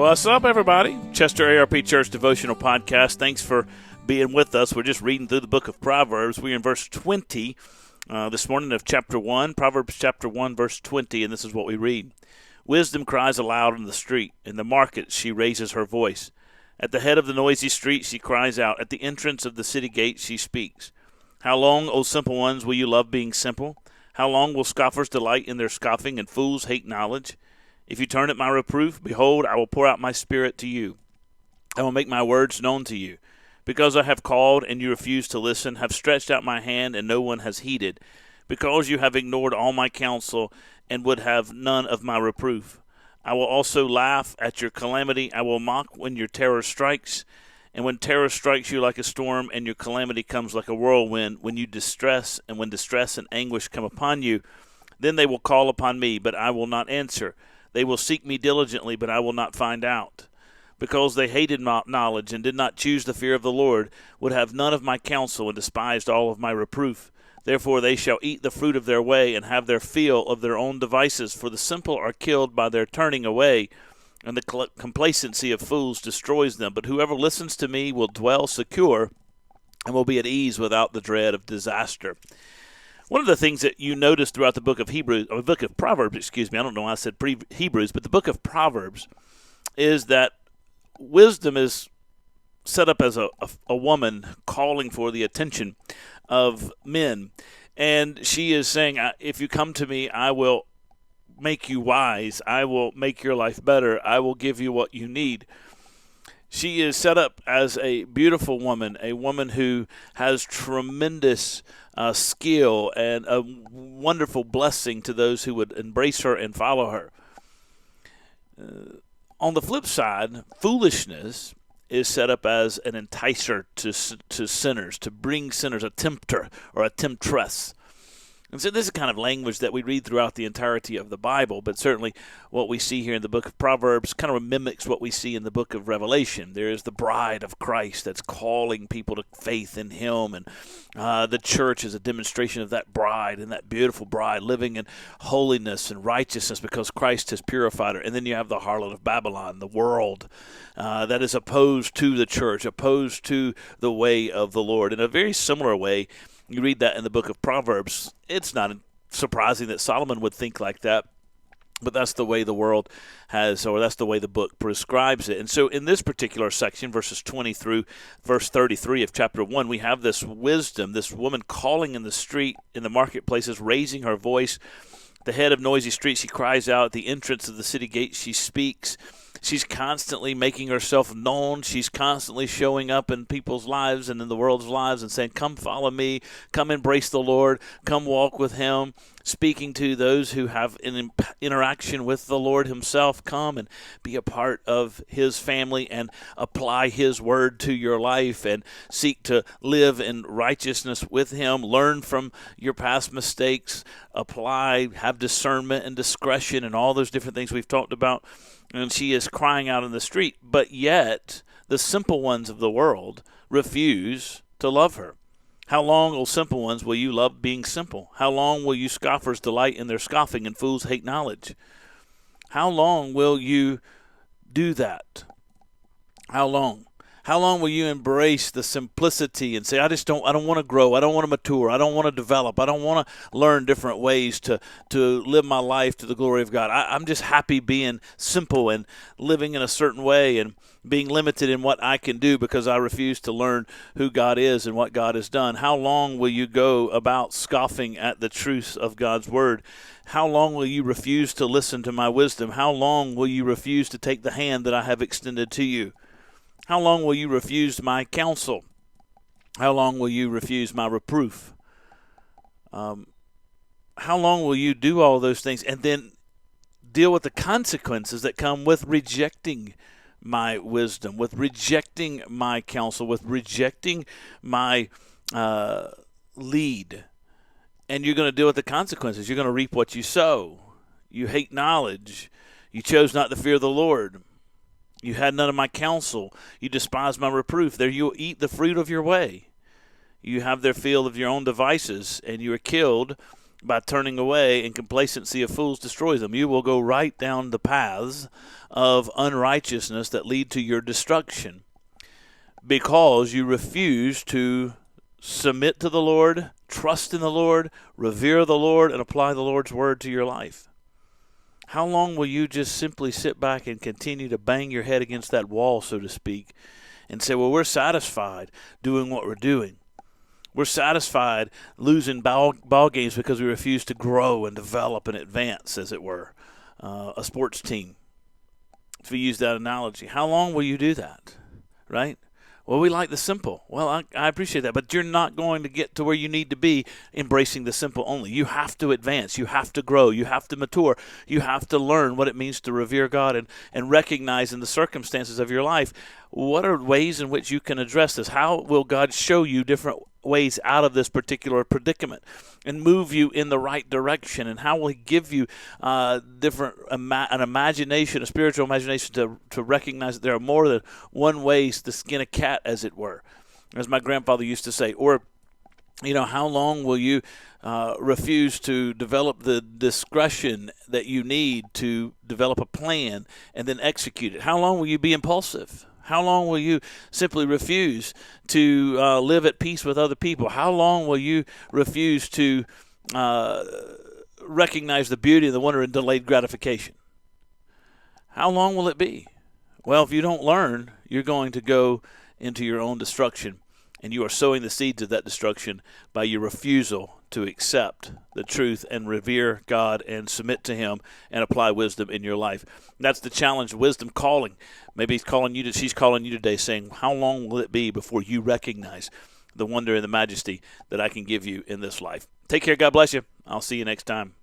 What's up, everybody? Chester ARP Church Devotional Podcast. Thanks for being with us. We're just reading through the book of Proverbs. We're in verse 20 this morning of chapter 1, Proverbs chapter 1, verse 20, and this is what we read. Wisdom cries aloud in the street. In the market she raises her voice. At the head of the noisy street she cries out. At the entrance of the city gate she speaks. How long, O simple ones, will you love being simple? How long will scoffers delight in their scoffing and fools hate knowledge? If you turn at my reproof, behold, I will pour out my spirit to you. I will make my words known to you. Because I have called and you refuse to listen, have stretched out my hand and no one has heeded. Because you have ignored all my counsel and would have none of my reproof. I will also laugh at your calamity. I will mock when your terror strikes. And when terror strikes you like a storm and your calamity comes like a whirlwind, when distress and anguish come upon you, then they will call upon me, but I will not answer. They will seek me diligently, but I will not find out. Because they hated knowledge and did not choose the fear of the Lord, would have none of my counsel and despised all of my reproof. Therefore they shall eat the fruit of their way and have their fill of their own devices. For the simple are killed by their turning away, and the complacency of fools destroys them. But whoever listens to me will dwell secure and will be at ease without the dread of disaster. One of the things that you notice throughout the book of Proverbs, I don't know why I said Hebrews, but the book of Proverbs is that wisdom is set up as a woman calling for the attention of men. And she is saying, if you come to me, I will make you wise. I will make your life better. I will give you what you need. She is set up as a beautiful woman, a woman who has tremendous skill and a wonderful blessing to those who would embrace her and follow her. On the flip side, foolishness is set up as an enticer to sinners, to bring sinners, a tempter or a temptress. And so this is kind of language that we read throughout the entirety of the Bible, but certainly what we see here in the book of Proverbs kind of mimics what we see in the book of Revelation. There is the bride of Christ that's calling people to faith in him, and the church is a demonstration of that bride, and that beautiful bride living in holiness and righteousness because Christ has purified her. And then you have the harlot of Babylon, the world, that is opposed to the church, opposed to the way of the Lord. In a very similar way, you read that in the book of Proverbs. It's not surprising that Solomon would think like that, but that's the way the world has, or that's the way the book prescribes it. And so in this particular section, verses 20 through verse 33 of chapter 1, we have this wisdom, this woman calling in the street, in the marketplaces, raising her voice. At the head of noisy streets, she cries out. At the entrance of the city gate, she speaks. She's constantly making herself known. She's constantly showing up in people's lives and in the world's lives and saying, come follow me, come embrace the Lord, come walk with him, speaking to those who have an interaction with the Lord himself. Come and be a part of his family and apply his word to your life and seek to live in righteousness with him. Learn from your past mistakes, apply, have discernment and discretion and all those different things we've talked about. And she is crying out in the street, but yet the simple ones of the world refuse to love her. How long, O simple ones, will you love being simple? How long will you scoffers delight in their scoffing and fools hate knowledge? How long will you do that? How long? How long will you embrace the simplicity and say, I don't want to grow, I don't want to mature, I don't want to develop, I don't want to learn different ways to live my life to the glory of God. I'm just happy being simple and living in a certain way and being limited in what I can do because I refuse to learn who God is and what God has done. How long will you go about scoffing at the truth of God's word? How long will you refuse to listen to my wisdom? How long will you refuse to take the hand that I have extended to you? How long will you refuse my counsel? How long will you refuse my reproof? How long will you do all those things and then deal with the consequences that come with rejecting my wisdom, with rejecting my counsel, with rejecting my lead? And you're going to deal with the consequences. You're going to reap what you sow. You hate knowledge. You chose not the fear of the Lord. You had none of my counsel. You despised my reproof. There you will eat the fruit of your way. You have their fill of your own devices, and you are killed by turning away, and complacency of fools destroys them. You will go right down the paths of unrighteousness that lead to your destruction because you refuse to submit to the Lord, trust in the Lord, revere the Lord, and apply the Lord's word to your life. How long will you just simply sit back and continue to bang your head against that wall, so to speak, and say, well, we're satisfied doing what we're doing. We're satisfied losing ball games because we refuse to grow and develop and advance, as it were, a sports team, if we use that analogy. How long will you do that, right? Well, we like the simple. Well, I appreciate that, but you're not going to get to where you need to be embracing the simple only. You have to advance. You have to grow. You have to mature. You have to learn what it means to revere God and recognize in the circumstances of your life what are ways in which you can address this. How will God show you different ways out of this particular predicament and move you in the right direction, and how will he give you an imagination, a spiritual imagination to recognize that there are more than one ways to skin a cat, as it were, as my grandfather used to say. Or how long will you refuse to develop the discretion that you need to develop a plan and then execute it? How long will you be impulsive? How long will you simply refuse to live at peace with other people? How long will you refuse to recognize the beauty and the wonder in delayed gratification? How long will it be? Well, if you don't learn, you're going to go into your own destruction, and you are sowing the seeds of that destruction by your refusal to accept the truth and revere God and submit to him and apply wisdom in your life. That's the challenge, wisdom calling. Maybe she's calling you today saying, how long will it be before you recognize the wonder and the majesty that I can give you in this life? Take care. God bless you. I'll see you next time.